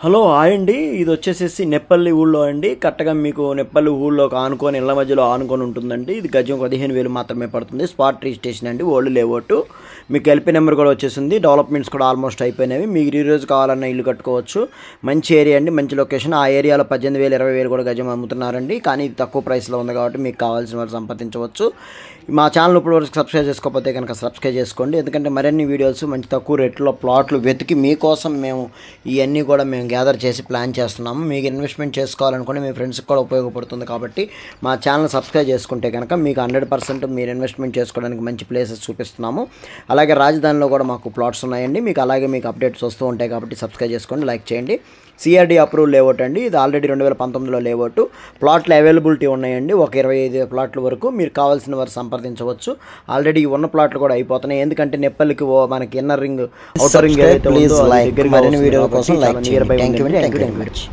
Hello hi అండి, ఇది వచ్చేసేసి నెప్పల్లి ఊళ్ళో అండి. కరెక్ట్గా మీకు నెప్పల్లి ఊళ్ళో ఆనుకొని ఇళ్ళ మధ్యలో ఆనుకొని ఉంటుందండి. ఇది గజం 15,000 మాత్రమే పడుతుంది. స్పాట్ రిజిస్ట్రేషన్ అండి, ఓల్డ్ లేఅవుట్. మీకు ఎల్పీ నెంబర్ కూడా వచ్చేసింది. డెవలప్మెంట్స్ కూడా ఆల్మోస్ట్ అయిపోయినవి. మీకు ఈ రోజు కావాలన్న ఇల్లు కట్టుకోవచ్చు. మంచి ఏరియా అండి, మంచి లొకేషన్. ఆ ఏరియాలో 18,000 20,000 కూడా గజం అమ్ముతున్నారండి. కానీ ఇది తక్కువ ప్రైస్లో ఉంది కాబట్టి మీకు కావాల్సిన వాళ్ళు సంప్రదించవచ్చు. మా ఛానల్ ఇప్పటివరకు సబ్స్క్రైబ్ చేసుకోకపోతే కనుక సబ్స్క్రైబ్ చేసుకోండి. ఎందుకంటే మరిన్ని వీడియోస్ మంచి తక్కువ రేట్లో ప్లాట్లు వెతికి మీకోసం మేము ఇవన్నీ కూడా గ్యాదర్ చేసి ప్లాన్ చేస్తున్నాము. మీకు ఇన్వెస్ట్మెంట్ చేసుకోవాలనుకుంటే మీ ఫ్రెండ్స్కి కూడా ఉపయోగపడుతుంది. కాబట్టి మా ఛానల్ సబ్స్క్రైబ్ చేసుకుంటే కనుక మీకు 100% మీరు ఇన్వెస్ట్మెంట్ చేసుకోవడానికి మంచి ప్లేసెస్ చూపిస్తున్నాము. అలాగే రాజధానిలో కూడా మాకు ప్లాట్స్ ఉన్నాయండి. మీకు అలాగే మీకు అప్డేట్స్ వస్తూ ఉంటాయి కాబట్టి సబ్స్క్రైబ్ చేసుకోండి, లైక్ చేయండి. సిఆర్డీ అప్రూవ్ లేఅవుట్ అండి. ఇది ఆల్రెడీ 2019లో లేఅవుట్. ప్లాట్లు అవైలబిలిటీ ఉన్నాయండి. ఒక 25 ప్లాట్ల వరకు మీరు కావాల్సిన వారు సంప్రదించవచ్చు. ఆల్రెడీ ఉన్న ప్లాట్లు కూడా అయిపోతున్నాయి. ఎందుకంటే నెప్పల్లికి మనకి ఇన్నర్ రింగ్, అవుటర్ రింగ్ ఏదైతే ఉందో దగ్గరగా వీడియో కోసం లైక్ చేయండి. Thank you very much.